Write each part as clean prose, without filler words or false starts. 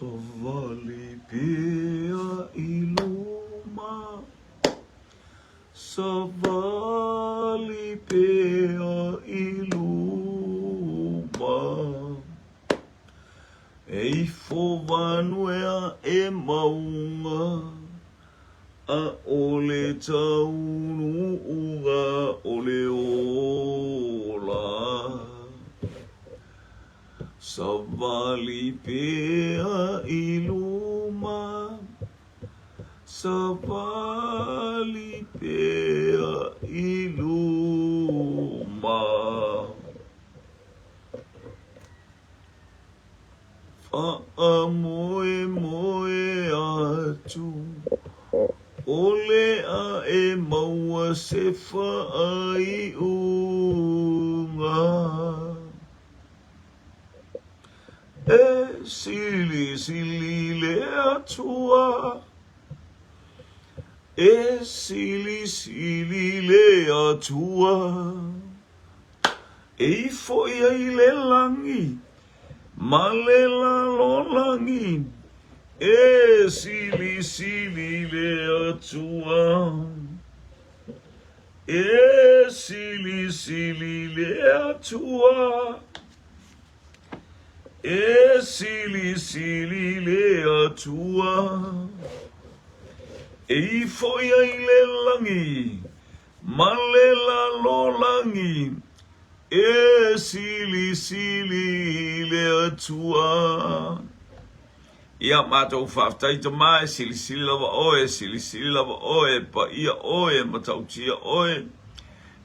Savali pia iluma, savali pia iluma. E fovanua e maunga, a ole taunu uga ole ola. Savali pea iluma, savali pea iluma. Fa'amoe moe atu, ole a e maua se fa'ai unga. E sili sili le atua, e sili sili le atua, e foi ai le langi, ma le lo langi, e sili sili le atua, e sili sili le atua. E sili sili le atua, e foi ai le langi, ma le lo langi, e sili sili le atua. Ia mātou whaftaita mai, sili sili lava oe, sili sili lava oe, pa ia oe, matautia oe,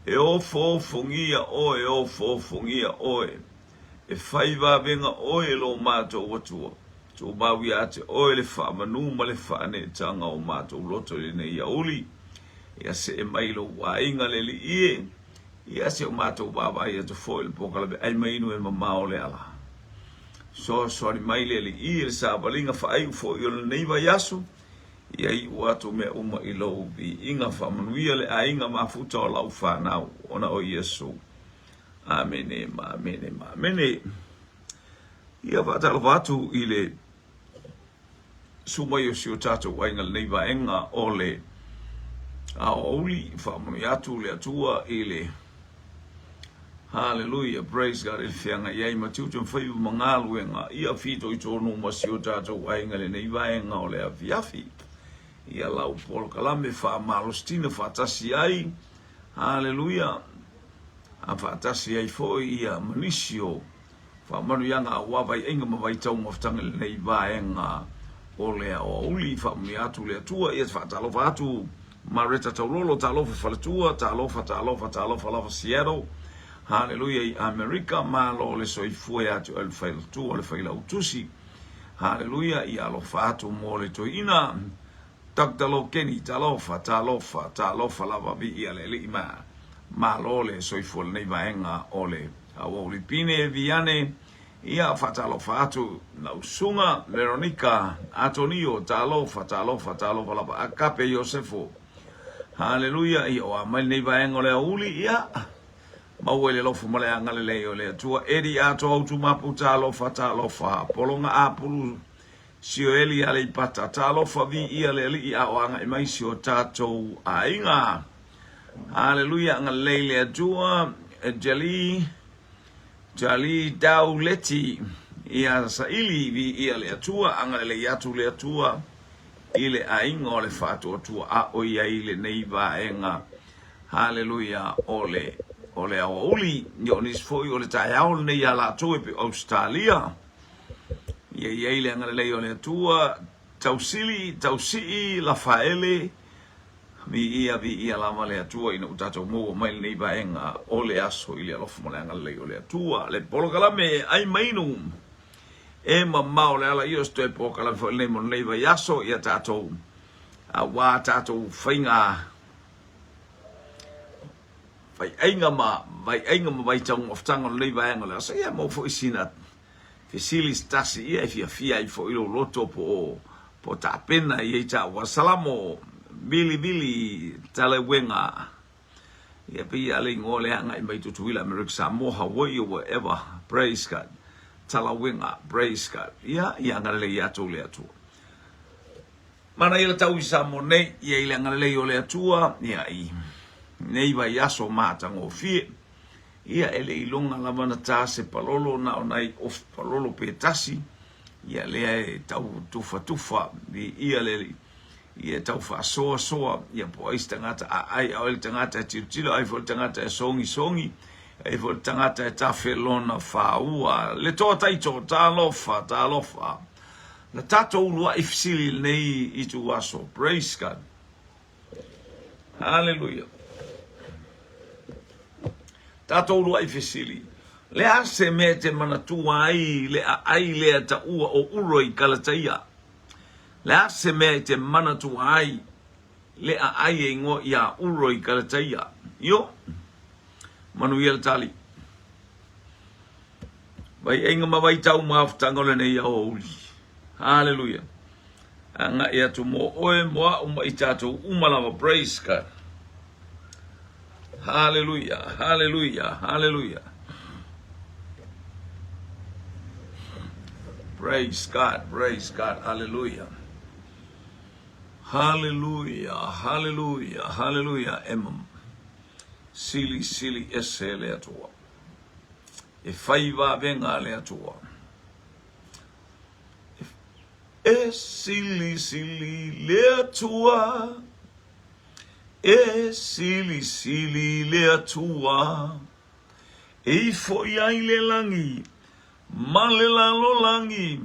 e o fofongia oe, o fofongia oe. E whaiva venga oe lo mātou watua. Tō maui ate oe le whaamanu ma le whaane tanga o mātou loto le nei auli. Ia se e mailo wa inga le li ie. Ia se o mātou wawai atu foil pokalabe ai mainu e mamao le ala. So ni maile le ie le sāpalinga whaaiu fo i o le neiva yasu. Ia i uatu mea uma i lau bi inga whaamanuia le a inga mafuta o lau whanau ona o Yesu. Amene, amene, amene. Ia whatala watu i le sumai o si o tātou wainga nei vaenga o le a ouli whamanu atu le atua i le Hallelujah, praise God, il whianga iai matiutu mwhaiu mangalu enga ia fito i tōnu ma si o tātou wainga le nei vaenga o le afiafi. Ia lau polo kalame whamalostina whatasi ai. Hallelujah. A whaatasi ai foi ia manisio whamanu ianga a wawai inga mawai tau maftanga nei vaenga o lea o uli whamuni atu lea tua ia whaatalofa atu mareta taulolo talofa whalatua talofa lava Seattle. Hallelujah i Amerika malo le soifue atu al whailatua le whailautusi. Hallelujah i alofa atu mo le toina taktalo keni talofa lava vi ia le lima. Malole soifol nei vaenga ole awoli pine viane ia fatalo fatu na usunga Veronica Antonio talofa lava akape Josefo. Hallelujah i o amal nei vaenga ole uli ia mawele lofu male angale le ole tua edi ato autu mapu talofa polonga apulu sioeli ale pata talofa vi ia le li a oanga i mai sio tatou ainga. Hallelujah, nga leile atua jali dauleti ia saili vi ia le atua anga le atu le atua ile ainga ole fatu atua a o ia ile nei vaenga. Hallelujah, ole auli yonis foi ole taiaol nei ala toe pe Australia. Ia ile anga le ole atua tausii Rafaele vi ia lama le atua ina utato mo mai nei vaenga ole aso ile alofu mo le ole atua le polokalame ai mainu e mamao le ala io sto polokalame fo le mo nei va yaso ia tato a wa tato fainga vai ainga ma vai tang of tang nei vaenga le so ia mo fo isina fisilis tasi ia fia i fo ilo loto po ta pena ia ta wa salamo Bili tale wenga ia pe ale ngole anga i mai tutuila America Samoa Hawaii or wherever, praise God. talawenga, praise God. Ia ngale ia tu le atua. Mana ila tau isa mo nei, ia ila ngale o le atua, ia i. Nei vai aso mata ngō fie. Ia ele ilonga lamana tā se palolo na o nai of palolo pe tasi. Ia lea e tau tufa, ia le ia tau soa, ia po ais tangata ai au ele tangata tilo, ai fo tangata e songi, ai fo tangata e tafelona whaua, le toa taito, tā lofa. Na tato ulua ifsili nei I tu aso, praise God. Hallelujah. Tato ulua ifsili. Le ase me te manatua ai le ta ua o uro I kalataia. Le ase me te manatua ai le ai e ngo ia uro I kalataia. Yo, manuia tali. Vai enga mawai tau maafutanga le nei au uli. Hallelujah. Anga ia tu mo oe moa uma I tatou umalawa, praise God. Hallelujah, hallelujah, hallelujah. Praise God, hallelujah. Hallelujah. Emam. Sili ese le atua. E faiva venga le atua. E sili le atua. E sili le atua. E foi ai le langi. Malela lo langi.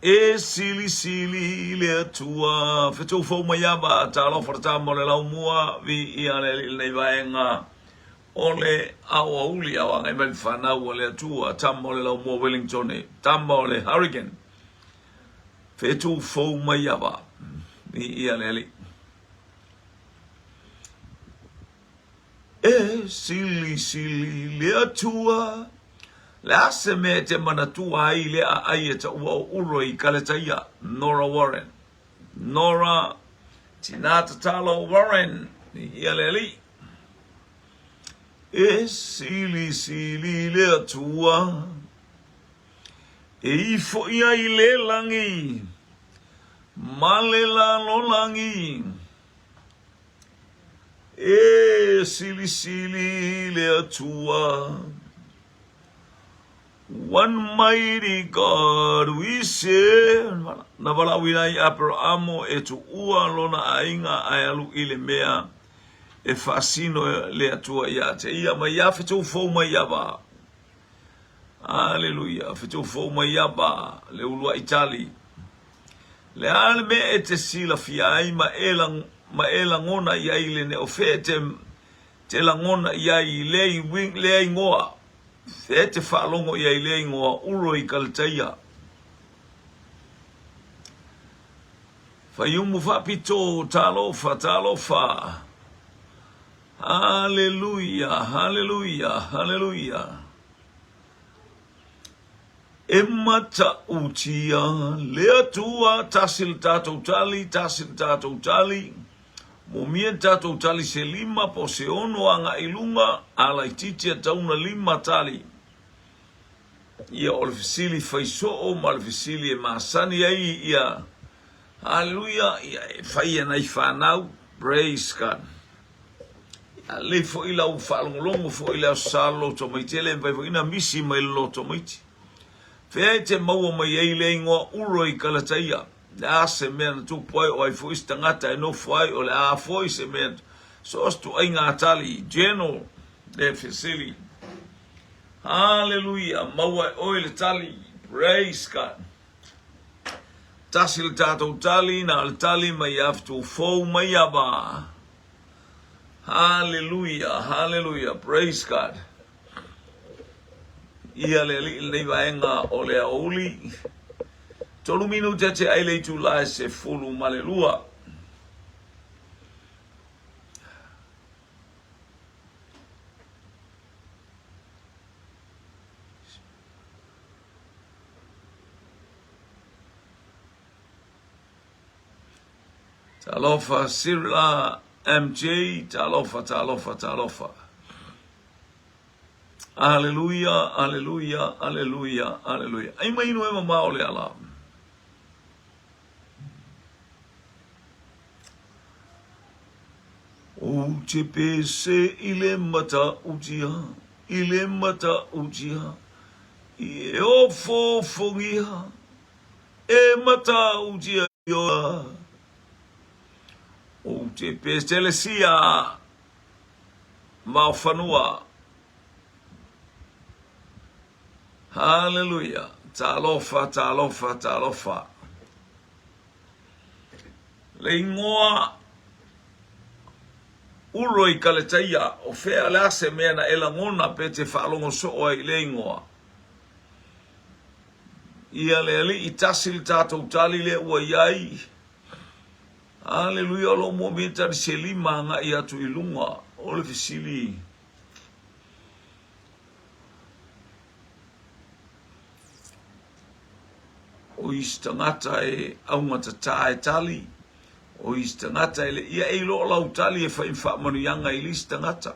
E sili le atua. Fetu fo mayaba ta lo forta molela umua vi ia le vaenga. Ole awa uli awa ngai mai fana ole atua tamolela umua Wellington e tamole Hurricane. Fetu fo mayaba vi ia le E sili le atua. La se me te manatua ai le ai e ta ua uro I kalataia, Nora Warren. Nora Tinata Talo Warren, ia le li. E sili le atua. E ifo ia I le langi. Malela lo langi. E sili le atua. One mighty God we serve. Na wala wina I Abrahamo e tu ua lona ainga ai alu ile mea e fasino le atua ia te ia mai ia fitu fo mai yaba. Hallelujah. Fitu fo mai yaba le ulua Itali. Le alme e te sila fia ai ma elangona ia ile ne ofete te langona ia I le ngoa. Se te whaalongo ia I le ingoa uro I kalataia. Whaiumu whapito talofa. Hallelujah. E mata utia le atua tasil tatou tali. Mumie tatou tali se lima po se ono anga ilunga ala ititia tauna lima tali. Ia olefisili faiso ma olefisili e masani ai ia. Hallelujah. Ia e faia na ifanau. Praise God. Ia le fo ila u whaalongolongo fo ila salo tomaitele mpai fo ina misi mai lo tomaiti. Fea te maua mai ei le ingoa uro I kalataia. Le a se mea na tu poe o ai fuis tangata e no fuai o le a foi se mea. So as tu ai ngā tali, general, le fisili. Hallelujah, maua e oi le tali, praise God. Tasil tātou tali, na le tali mai aftu fou mai aba. Hallelujah, praise God. Ia le li le vaenga o le auli. Tolu minuta te aile tu la se fulu malelua. Talofa Sirla MJ, talofa. Aleluia, aleluia, aleluia, aleluia. Ai mai no e mama ole ala. O te pese ile mata utia, ile mata utia. E o fofongia, e mata utia yo. O te pese le sia, maufanua. Hallelujah. Talofa, talofa, talofa. Leinoa uroi kaletaia o fea le ase mea na elangona pe te whaalongo so ai leinoa. Ia le ali i tasil tātou tali le ua iai. Hallelujah, lo mo meta di selima nga i atu ilunga o le fisili. O istangata e aungata tae tali. O istangata ele ia e lo lau tali e wha manu yanga i listangata.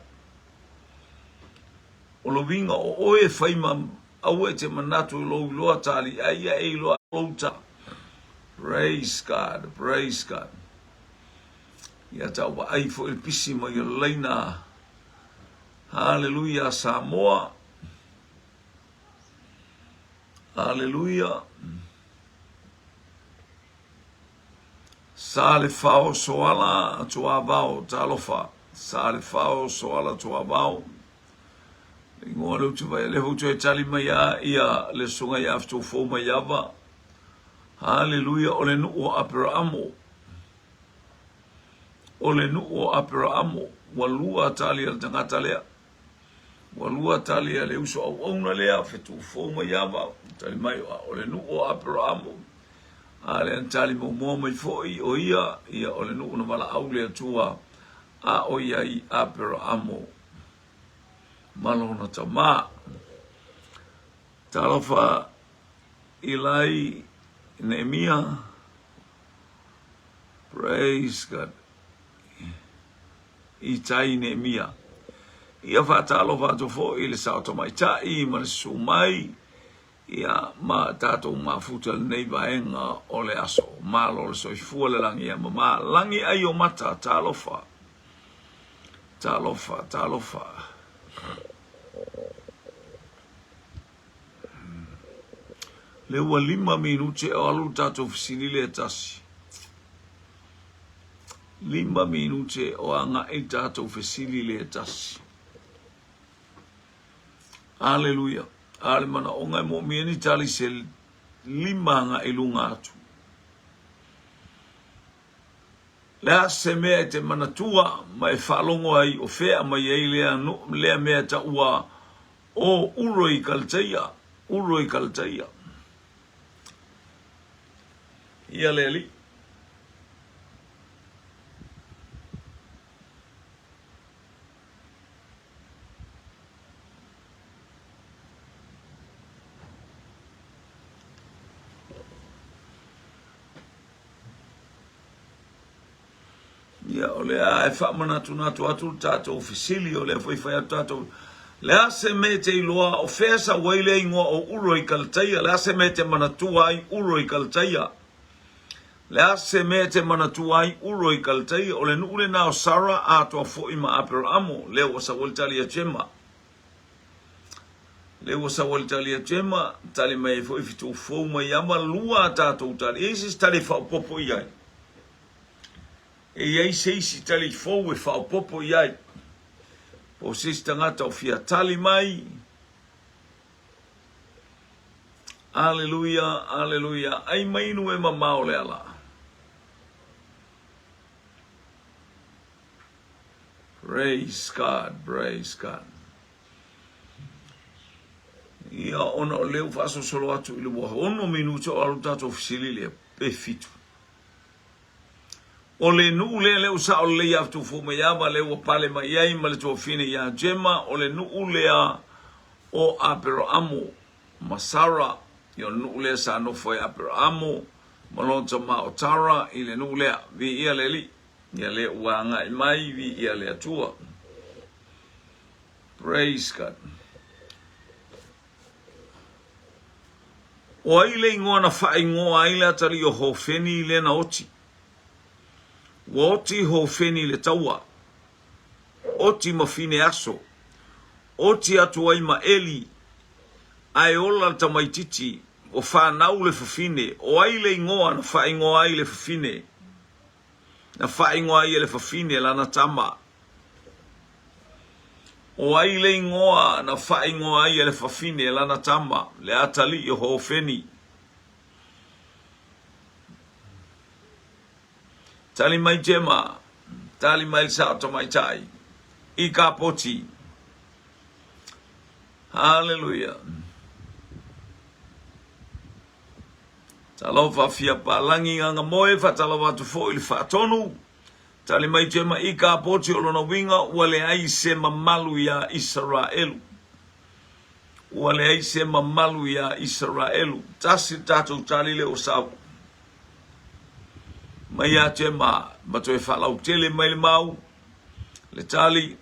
O lo winga o oe whaima au e te manatu lo loa tali a ia e lo lauta. Praise God, praise God. Ia tau wa ai fo il pisi mo i leina. Hallelujah, Samoa. Hallelujah. Sale fao soala tua bao talofa. Sale fao soala tua bao. Ingoa le utu vai le hotu e tali mai ia le sunga ia aftu fo mai ava. Hallelujah, ole nu o Abrahamo. Ole nu o Abrahamo. Walua tali al tangata lea. Walua tali le uso au auna lea fetu fo mai ava. Tali mai ole nu o Abrahamo. Ale antali mo mai foi o ia ole nu na mala aule atua a o ia I Abrahamo malona tama talofa ilai Nehemia. Praise God. I tai Nehemia ia fa talofa to fo ile sa to mai tai ma sumai. Ia ma tatou mafuta nei vaenga o le aso malo le soifua le langi ia ma langi ai o mata talofa talofa talofa le ua 5 minute o alu tatou fisili le tasi 5 minute o anga e tatou fisili le tasi. Hallelujah. Ale mana o ngai mo mieni tali se 5 nga ilunga atu. Lea se mea te manatua mai whalongo ai o fea mai ei lea mea ta ua o uroi kalteia. Uroi kalteia. Ia leli. Ia o lea e whamanatu natu atu tātou fisili o lea foi whai tātou. Lea se me te iloa o whesa waile ingoa o uroi kalteia. Lea se me te manatua ai uroi kalteia. Lea se me te manatua ai uroi kalteia. O le nuule na o Sara a toa fo ima Abrahamo. Lea wasa waltali a jema. Lea wasa waltali a jema. Tali mai foi fitu fo mai ama lua tātou tali. Eisis tali whao popo iai. E iai seisi tali fou e whao popo iai. Po seisi tangata o fia tali mai. Aleluia, aleluia. Ai mainu e mamao le ala. Praise God, praise God. Ia ona o leu faso solo atu ilu waha. Ono minuto o alu tato fisili le pe fitu. O le nuu le usa o le aftu fu me yama le o pale mai ai ma le tofine ya jema o le nuu le o Abrahamo Masara yo nuu le sa no foi Abrahamo malonta ma o Tara ile nuu le vi ia le li ia le wanga mai vi ia le atua. Praise God. O ai le ingoa na wha ingoa ai le atari o hofeni le na oti. Wa oti hofeni le taua. Oti mawhine aso. Oti atu ai ma eli. Ai ola ta maititi. O whanau le whawhine. O ai le ingoa na wha ingoa ai le whawhine. Na wha ingoa ai le whawhine lana tama. O ai le ingoa na wha ingoa ai le whawhine lana tama. Le atali o hofeni. Tali mai jema. Tali mai sato mai tai. Ika poti. Hallelujah. Talofa fia palangi anga moe fa talofa tu fo il fatonu. Tali mai jema ika poti o lona winga wale ai se mamalu ya Israelu. Wale ai se mamalu ya Israelu. Tasi tatu tali le osau. Mai a jema matoe falau tele mai le mau. Le tali.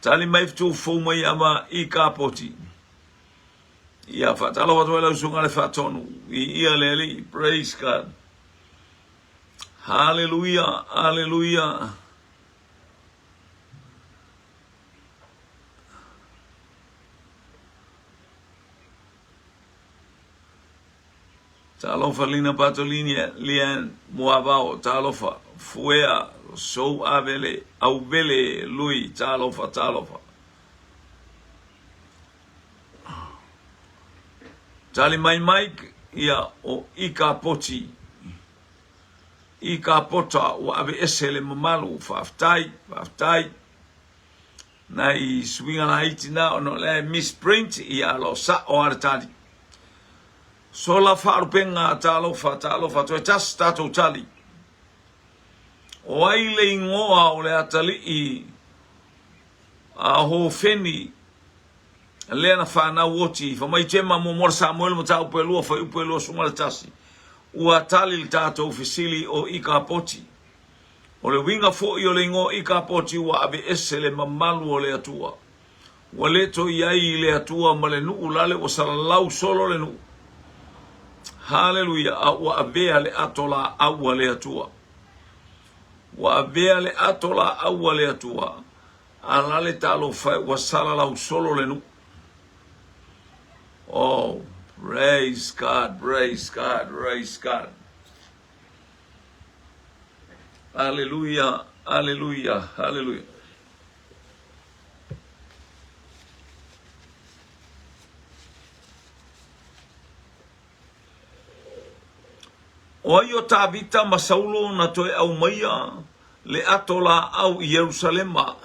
Tali mai fitu fo mai ama ika poti. Ia fatalo watu wala usunga le fatonu. Ia leli. Praise God. Hallelujah. Hallelujah. Talofa lina patolini lian muavao. Talofa. Fuea. So avele. Au vele lui. Talofa. Talofa. Tali mai Mike ia o ika poti. Ika pota o ave esele mamalu faftai. Na I swinga na iti na ono le misprint ia lo sa o artali. So la farupenga talofa to tas tato tali. O ai le ingoa o le atali I a ho feni Lena whana woti, fa mai tema mo mor Samuel mo tau pelua fa upelua sumala tasi. Ua tali le tātou fisili o ika poti. O le winga fo I o le ingo ika poti ua abe ese le mamalu o le atua. Ua leto iai le atua ma le nuu lale o salalau solo le nuu. Hallelujah, a ua abea le atola aua le atua. Ua abea le atola aua le atua. Alale talo fai ua salalau solo le nuu. Oh, praise God, praise God, praise God. Hallelujah, hallelujah, hallelujah. O ayo tabita masaulo na toe au maia le atola au Yerusalema.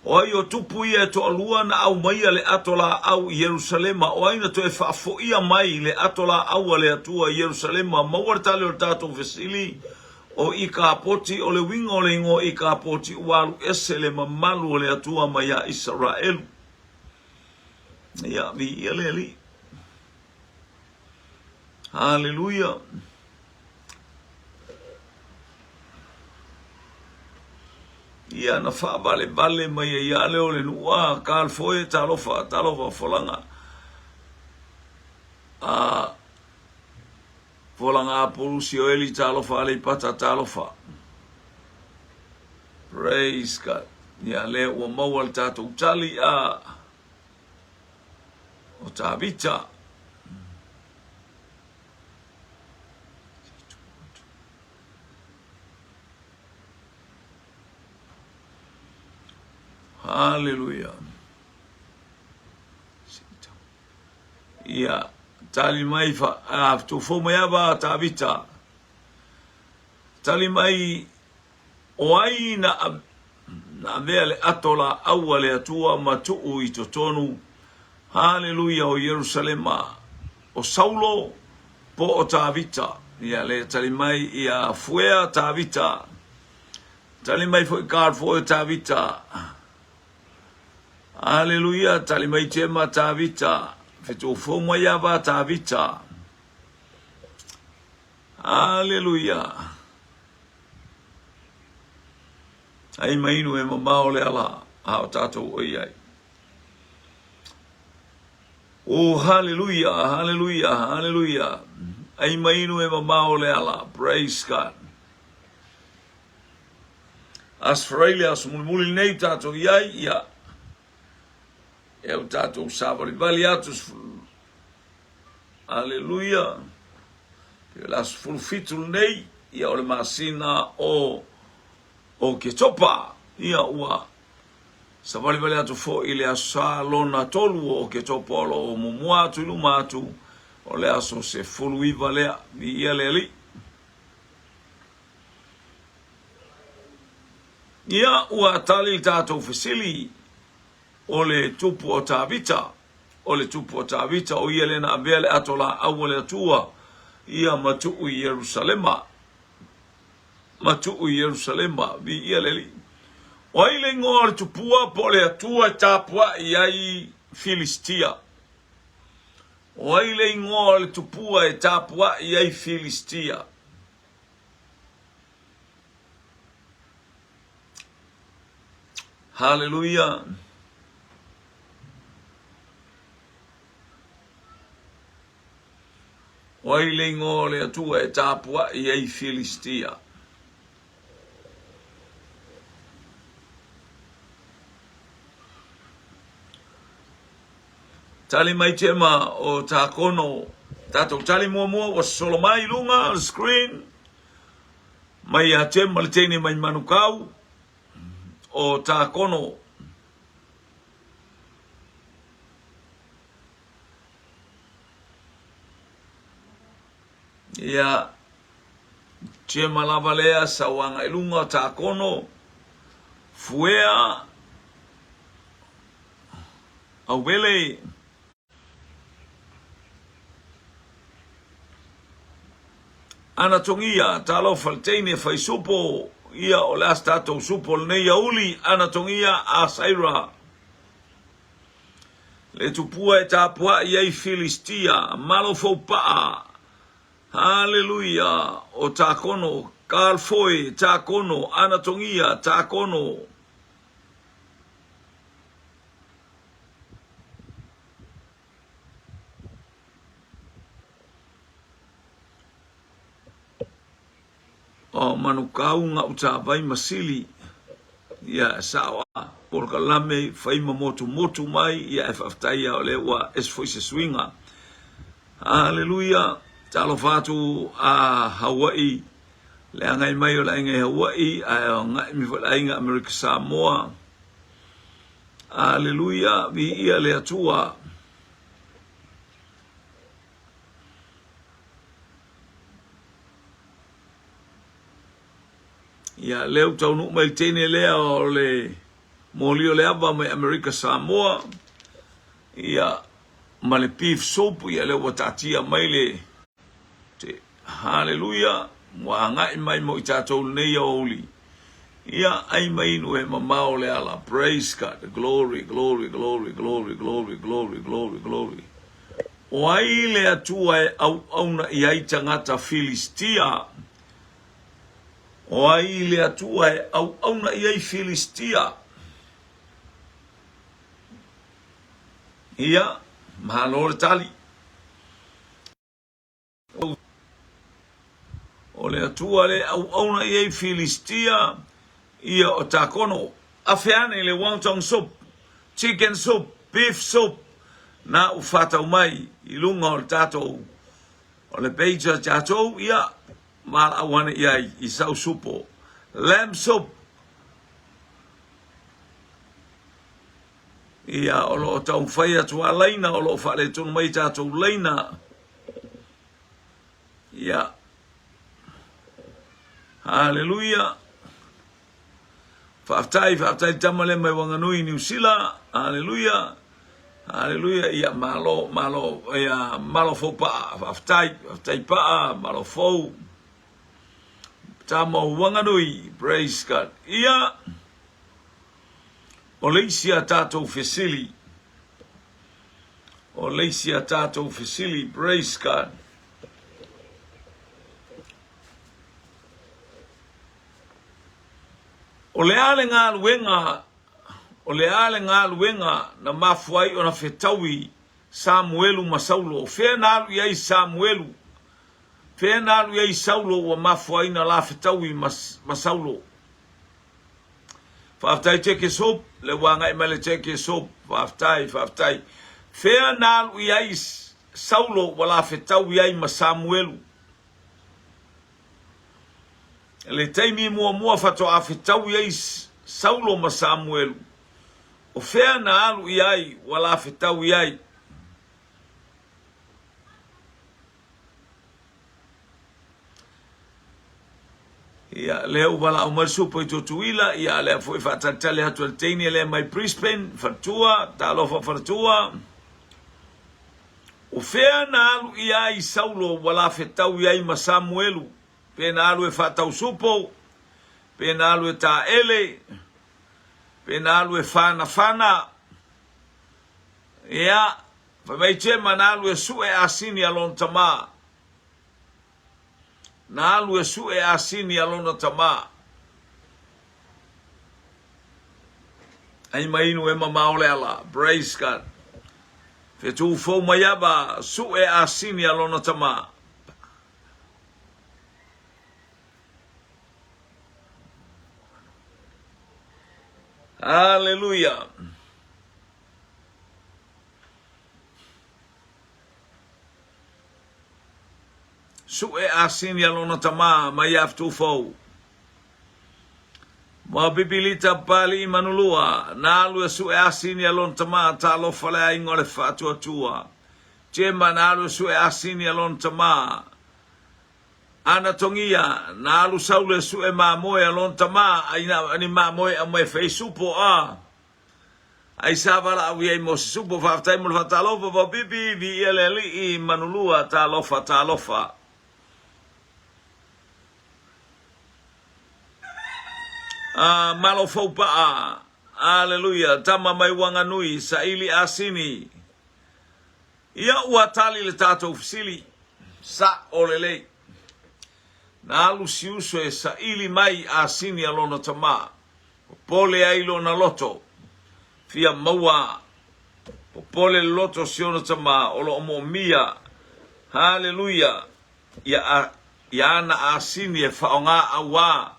O ayo tupu ia to alua na au maia le atola au Yerusalema. O aina to e whaafoia mai le atola au le atua Yerusalema. Mawartale o tato vesili o ika poti o le wingo le ingo ika poti ualu ese le mamalu o le atua maia Israelu. Ia vi ia le li. Hallelujah. Ia na wha vale mai ia leo le nua kāl foe talofa folanga. Folanga polusi o eli talofa ale pata talofa. Praise God. Ia leo ua maual tatou tali o tabita. Hallelujah. Ia tali mai fa tu fo mai ava tabita. Tali mai o ai na vele atola au le atua matu I totonu. Hallelujah o Yerusalema. O Saulo po o tabita. Ia le tali mai ia fuea tabita. Tali mai fo ikar fo tabita. Hallelujah, tali mai tema tabita. Fetu fo mai ava tabita. Hallelujah. Ai mai no e mamao le ala. Hao tatou o iai. Oh, hallelujah, hallelujah, hallelujah. Ai mainu e mamao le ala. Praise God. As fraile as mulmuli nei tato iai ia. E o tato sabari vali atus. Hallelujah. Pe las fulfitul nei ia o le masina o ke topa ia ua. Sabali vali atu fo ile asa lona tolu o ke topa o mumua atu iluma atu. O le aso se fulu iwa lea vi ia le li. Ia ua tali tato fesili o le tupu o tavita. O le tupu o tavita o ia le na avele ato la awale atua. Ia matuu i Yerusalema. Matuu i Yerusalema vi ia le li. O ile ngoa le tupua po le atua tapua iai Filistia. O ile ngoa le tupua e tapua iai Filistia. Hallelujah. O ile ngoa le atua e tapua iai Filistia. Tali mai tema o takono tato tali mua o solomai lunga on screen mai a tema le tene mai manukau o takono ia tema lavalea sawanga ilunga takono fuea awele ana tongia talo faltene fai supo ia o lasta to supo nei auli ana tongia a saira le tupua e tapua ia Filistia malo fo pa hallelujah o takono kalfoi takono ana tongia takono o manukau nga utawai masili ya sawa por kalame faima motu mai ya efaftai ya olewa esfoise swinga hallelujah talo fatu a Hawaii le ngai mai o la ngai Hawaii a ngai mi fa inga America Samoa hallelujah vi ia le atua ia leo taunu mai tene lea o le molio le ava mai America Samoa ia ma le beef soup ia le watatia mai le te hallelujah wa ngai mai mo i tatou nei oli ia ai mai no e mamao le ala praise God glory glory glory glory glory glory glory glory o ai le atua e auna i ai tangata Filistia o ai le atua e auna i ai Filistia ia mahalore tali o le atua le auna i ai Filistia ia o takono afeane le wonton soup chicken soup beef soup na ufata umai i lunga o le tatou o le beija tatou ia mal awana iai i sau supo lamb soup ia o lo tau whai atua leina o lo whale tonu mai tatou leina ia hallelujah Faftai tamale mai wanganui New Zealand hallelujah hallelujah ia malo ia malo fo pa faftai pa malo fo tamo wanganui praise God ia Olesia tato fesili praise God o le ale ngā luenga na mafuai o na whetaui Samuelu ma Saulo. Fea na alu iai Samuelu. Fea na alu iai Saulo wa mafuaina la fetaui ma Saulo. Whaaftai teke sop, le wanga i mele teke sop, whaaftai. Fea na alu iai Saulo wa la fetau iai ma Samuelu. Le taimi mua fato a fetau iai Saulo ma Samuelu. O fea na alu iai wa la fetau iai. Ia leo wala o marsupo i totuila, ia leo foi whatatale hatu al teini leo mai Brisbane, whatua, talofa whatua. O fea na alu ia i Saulo wala fetau iai ma Samuelu, pe na alu e whatau supo, pe na alu e ta ele, pe na alu e whana. Ia, whamaichema na alu e sue asini alon tamaa. Na alu e su e asini alona tama. Ai mainu e mamaole ala. Praise God. Fetu fo mayaba su e asini alona tama. Hallelujah. Su e asini alona tama mai aftu fo. Ma bibilita pali manulua na alu e su e asini alona tama ta lo fale ingole fatu atua. Chema na alu su e asini alona tama. Ana tongia na alu Saulo su e mamoe alona tama ani mamoe a me fei supo a. Ai savala au ye mo supo fa tai mo fa talofa va bibi vi eleli manulua talofa. Malo faupa Hallelujah. Tama mai wanganui sa ili asini. Ia uatali le tato ufisili. Sa olele. Na alu siuso e sa ili mai asini alona tama. Pole ailo na loto. Fia maua. Pole loto siona tama. Olo omo mia. Hallelujah. Ia ana asini e faonga awa.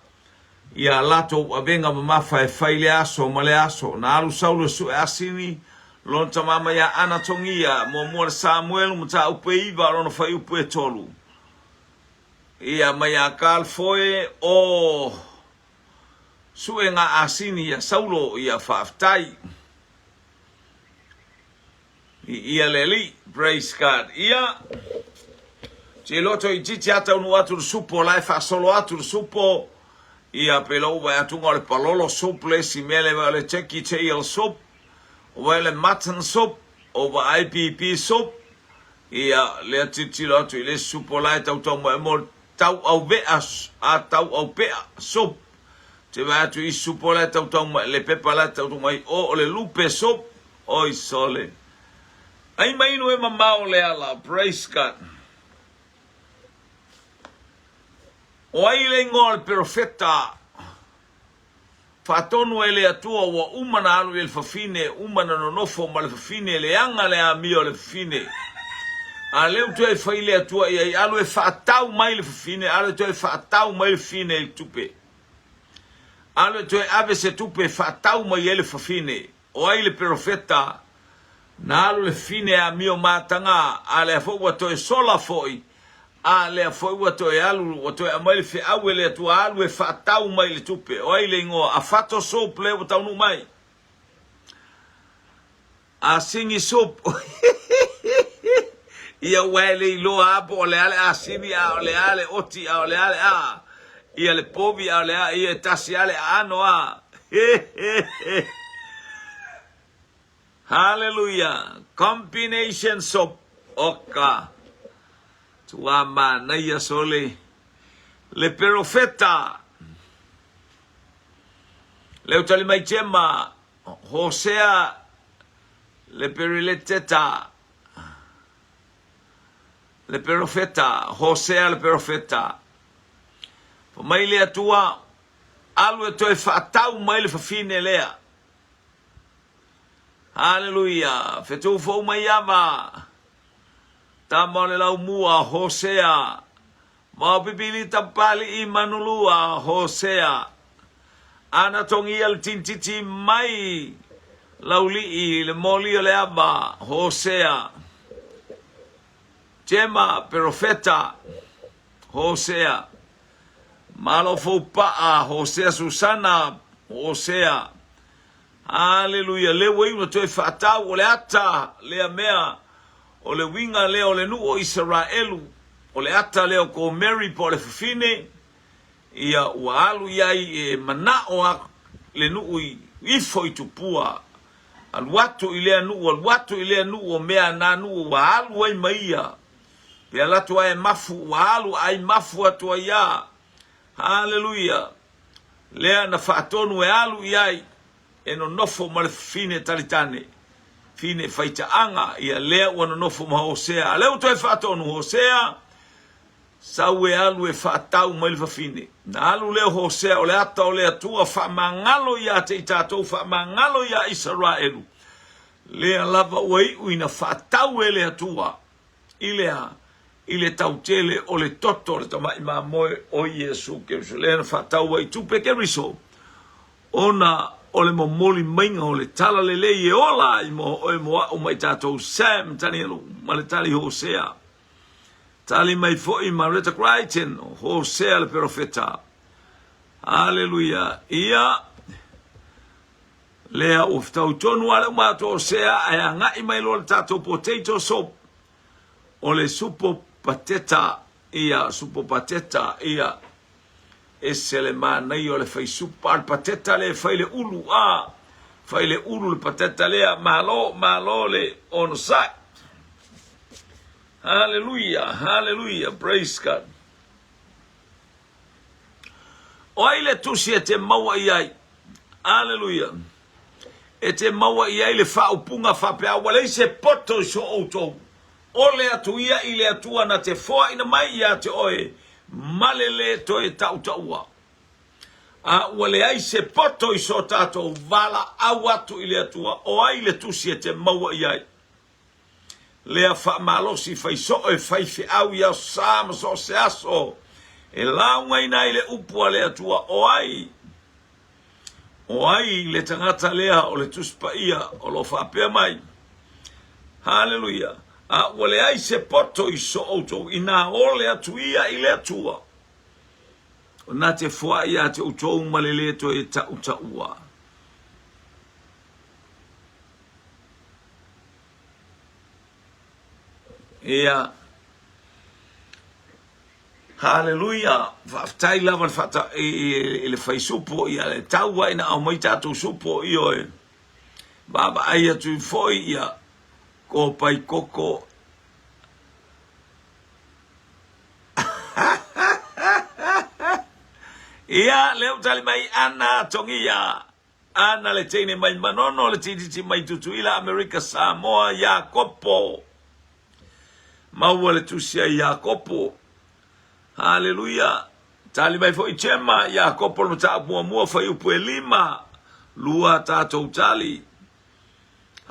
Ia lato abenga mamafa e faile aso male aso na alu Saulo su asini lonta mama ya anatongia mo Samuel muta upeiva lona fai upe tolu ia maya kal foi o suenga asini ya Saulo ia faftai ia leli praise God ia Chiloto i titi ata unu atu supo lai fa solo atu supo ia pelo vai atunga le palolo soup le simele vale cheki tail soup vale mutton soup over IPP soup ia le titilo atu le supo lai tau mo tau au beas a tau au pea soup te vai atu I supo lai tau le pepa lai tau mai o le lupe soup oi sole ai mai no e mamao le ala praise God. O aile ngol profeta fatonu ele atua wa umana alu el fafine umana nonofo mal fafine le anga le amio le fafine ale uto e faile atua e alu e fatau mai le fafine ale to e fatau mai le fine il tupe ale to e ave se tupe fatau mai ele fafine o aile profeta na alu le fine amio matanga ale fo wa to e sola foi ale foi wato e alu wato e mai fe awele tu alu e fatau mai le tupe o ile ngo a fato soup le wato no mai a singi soup ia wele lo abo le ale a sini a le ale oti a le ale a ia le povi a le a ia tasi ale ano a hallelujah combination soup oka Tuama naya sole le profeta le utali mai chema Hosea le perileteta le profeta Hosea le profeta mai le atua alu to e fatau mai le fafine lea Haleluia. Fetu fo mayama. Tama le lau mua Hosea. Mau pipili tapali I manulua Hosea. Ana tongi al tintiti mai. Lauli le moli le aba Hosea. Jema profeta Hosea. Malo fo paa Hosea Susana Hosea. Haleluia. Le wei una toe whaatau o le ata lea mea o le winga leo le nu o Israelu o le ata leo ko Mary po le fufine ia ua alu iai e manao a le nu ui ifo I tupua aluatu I lea nu o mea na nu ua alu ai maia pia latu ai mafu ua alu ai mafu atu ai ia. Haleluia. Lea na whaatonu e alu iai e no nofo ma le fine talitane. Fine whaitaanga ia lea ua no nofo ma Hosea. Leo toi whaatonu Hosea sau e alu e whaatau ma ilfa fine. Na alu leo Hosea o le ata o le atua whamangalo ia te itatou whamangalo ia Israelu. Lea lava ua uina whaatau e le atua. Ile tautele o le toto le tamai ma moe o Yesu ke lea na whaatau ai tupe ke riso. Ona o le momoli mainga o le tala lele e ola I mo o mai tātou Sam tani elu ma le tali Hosea. Tali mai foi ma Rita Crichton Hosea le profeta. Haleluia. Ia lea o ftau tonu ale umato Hosea aya ngai mai lo le tātou potato soup o le supo pateta ia esele mana io le fai supa al pateta le fai le ulu le pateta le malo le on site. Hallelujah, praise God. Oi le tusi e te maua iai. Hallelujah. E te maua iai le whaupunga whapea wale se poto so outou. O le atuia I le atua na te foa ina mai ia te oe. Malele to e tautaua. Wale ai se poto I so tatou vala awatu I le atua. O ai le tusi e te maua iai. Lea wha malosi fai so e fai fi au ia sama so se aso. E launga ina I le upua le atua. O ai le tangata lea o le tuspa ia o lo whapea mai. Hallelujah. Wale ai se poto I so auto ina ole atu ia I le atua. O na te fua ia te utou malele to e ta ua. Ia. Hallelujah. Whaftai lava whata le whai supo ia le taua ina au mai tātou supo I oe. Baba ai atu foi ia. Ko pai koko. Ia leo tali mai ana tongia. Ana le teine mai manono le tititi mai tutuila Amerika Samoa Yakopo. Maua le tusia Yakopo. Hallelujah. Tali mai fo ichema Yakopo no ta mua fai upu e lima. Lua tatou tali.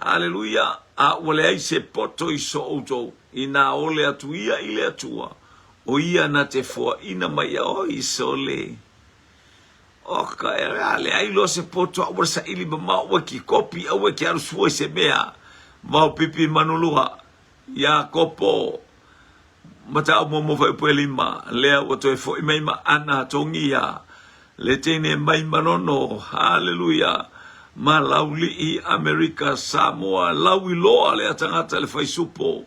Hallelujah. Wale ai se poto I so outou. Ina ole atu ia I le atua. O ia na te foa ina mai o I sole. Oka e reale ai lo se poto a sa ili ba mau ki kopi a ki aru sua se mea. Mau pipi manulua. Yakopo. Mata o mo fai po lima. Lea o to e fo I mai ma ana tongia. Le tene mai manono. Hallelujah. Ma lauli I Amerika Samoa laui loa le atangata le fai supo.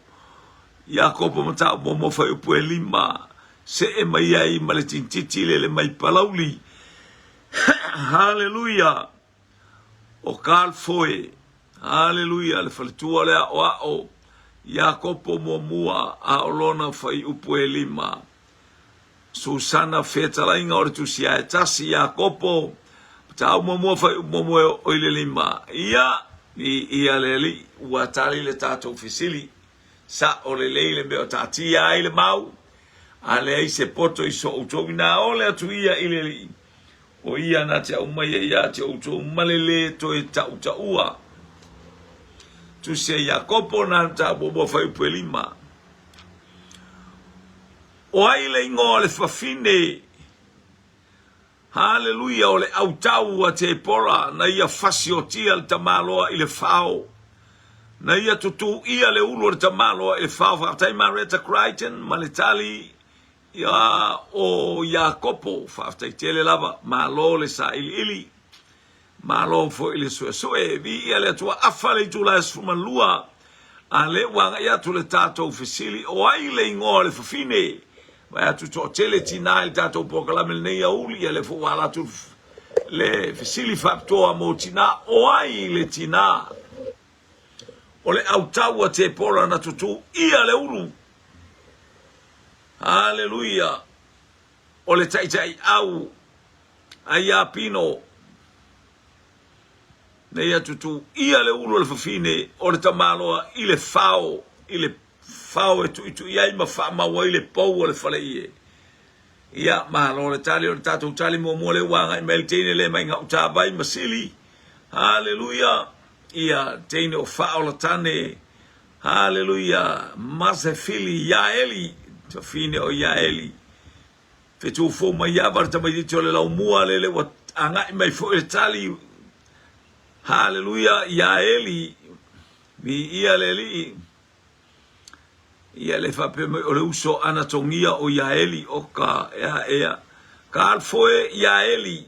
Yakopo mata mo fai upu e lima. Se e mai ai ma le tintiti le mai palauli. Hallelujah. O kal foe. Hallelujah. Le faletua le o. Yakopo mua a olona fai upu e lima. Susana fetala inga ore tusia e tasi Yakopo. Tau mua fai mua o ile lima. Ia leli uatali le tatou fisili. Sa o le leile me o tatia ai le mau. A le ai se poto I so utou na o le atu ia ile li. O ia na te au mai ia te utou malele to e tau ua. tu se Yakopo na ta bobo fai pelima o ai le ngo le fafine haleluia o le autau a te pola na ia fasio tia le tamaloa i le fao na ia tutu ia le ulu le tamaloa i le fao whaatai Mareta Crichton ma le tali ia o Yakopo whaatai tele lava ma lo le sa ili ma lo fo ile sue vi ia le tua afa le tula sumalua a le wanga ia tu le tato fesili o ai le ngo le fafine vai tu to tele tina il tato poka me nei uli le fo ala tu le fesili fatto a motina o ai le tina o le autau te pola na tutu ia le ulu haleluia o le tai au aia pino nei tutu ia le ulu le fafine o le tamaloa i le fao e tu ia ma fa ma wa le po le fale ia ma lo le tali o le tatu tali mo le wanga i meltene le mai ngau ta bai masili haleluia ia tene o fa o la tane haleluia masefili ya eli to fine o ya eli fe tu fo ma ya barta mai to le la mua le wa anga mai fo le tali haleluia ya eli vi ia le li ia le fa pe o le uso anatongia o Yaeli o ka ea ka alfoe Yaeli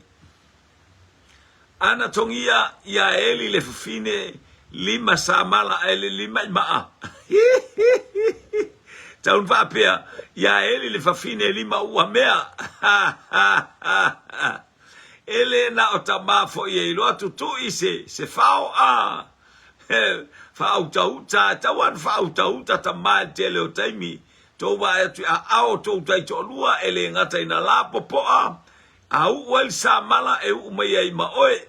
anatongia Yaeli le fine lima samala ele lima maa taun va pea Yaeli le fine lima uamea ele na otama fo ye lo tutu ise se fao a Fauta tawan fauta tama tele o taimi to wa tu a to tai to lua ele ngata ina la popoa au wal samala e umai ai ma oe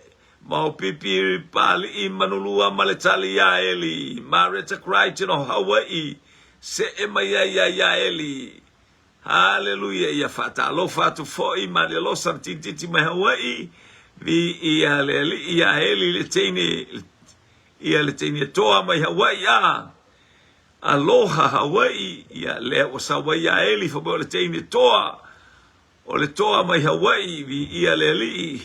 ma pipi pali i manulua maletali ya eli Mareta Crichton o Hawaii se e mai ya eli haleluia ya fata lo fatu fo i ma le lo sartiti ma Hawaii vi ia le ia eli le tene ia le tene toa mai Hawaii aloha Hawaii ia le o Hawaii a eli fo le tene toa o le toa mai Hawaii vi ia le li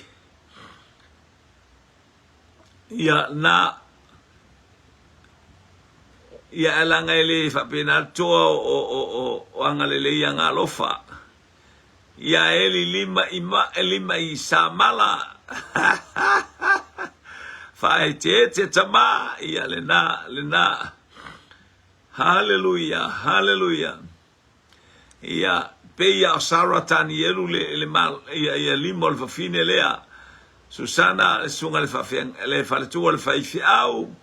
ia na ia alanga ele fa pena toa o anga le ia nga lofa ia eli lima i samala fai te tama ia lena haleluia ia peia saratan yelu le mal ia limol fa fine lea Susana sunga le fa fen le fa le tu le fa au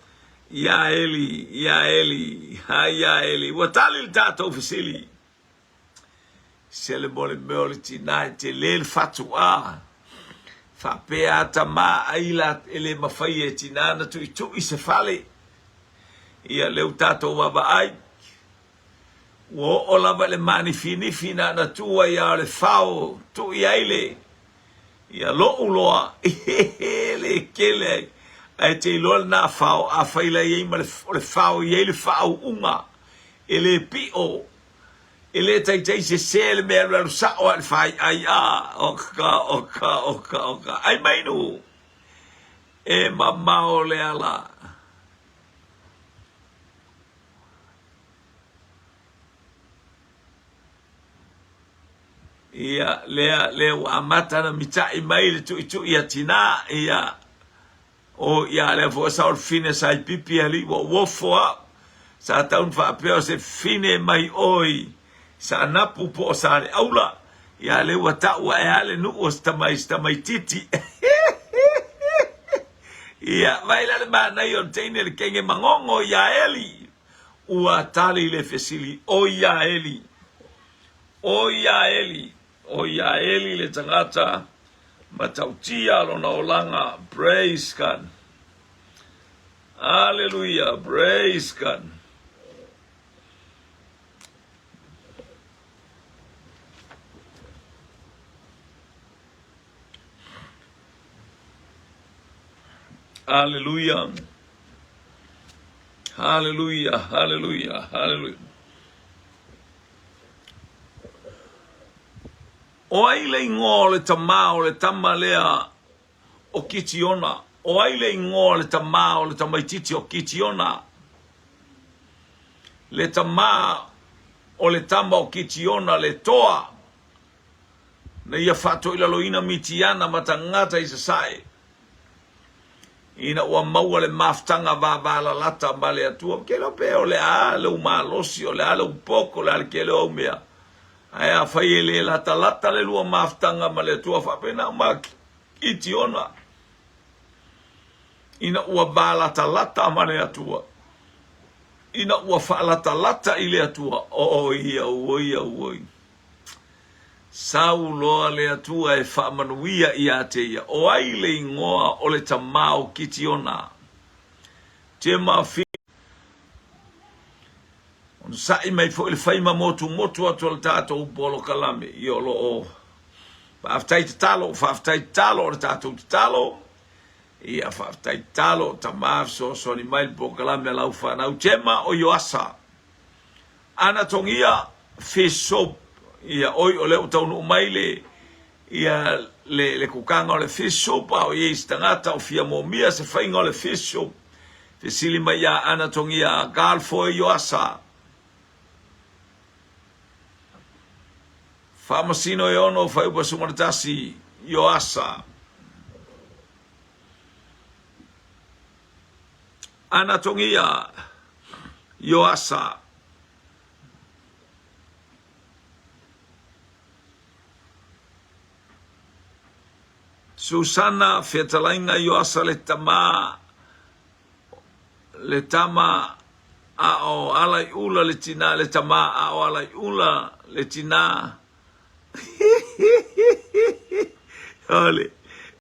ya eli watali il dato ufisili se le mole tina te le fatu fa pea tama aila ele mafai e tina na tu i se fale ia le utato wa ai o lava le mani fina na tua ia le fao tu ia ile ia lo uloa le kele ai te lo na fao a faila ia ma le fao ia le fao unga ele pio ele tai se sel me la sa o al fai ai oka ai mai no e mamma o le ala ia le amata na mitai mai le tu ia tina ia o ia le fo sa fine sai pipi ali wo fo sa taun fa peo se fine mai oi sa napu po sa le aula ia le wata wa ale nu o sta mai titi ia vai la mana io tene le kenge mangongo ia eli ua tali le fesili o ia eli le tangata matautia lo na olanga praise God hallelujah praise God hallelujah Haleluya, haleluya, haleluya. O ai le ingo le tamao le tamalea o kitiona. O ai le ingo le tamao le tamaititi o kitiona. Le tama o le tama o kitiona le toa. Na ia fato ila loina mitiana matangata i sasai. Ina ua maua le maftanga vāvala lata male atua. Ke lo pe o le a le umalosi o le a le upoko le ale ke le omea. Aia fai le lata lata le lua maftanga male atua whapena ma kitiona. Ina ua vālata lata male atua. Ina ua whaalata lata i le atua. O ia uoi. Sau loa le atua e whaamanuia i ateia. O ai le ingoa o le tamao kitiona. Te mawhi. On sai mai fo le whaima motu atu al tato upolo kalame. I olo o. Whaftai te talo o le tato te talo. Ia whaftai talo tamaf so ni mai po kalame lau whanau. Tema o yoasa. Ana tongia fish soap. Ia oi o leo tau no maile ia le kukanga o le fish soup o ia istangata o fia mo mia se fainga o le fish soup te silima ia ana tongia galfo e yoasa famasino e ono fai upa sumaratasi yoasa ana tongia yoasa Susana fiatalainga yoasa le tama a o alai ula le tina le tama a o alai ula le tina ole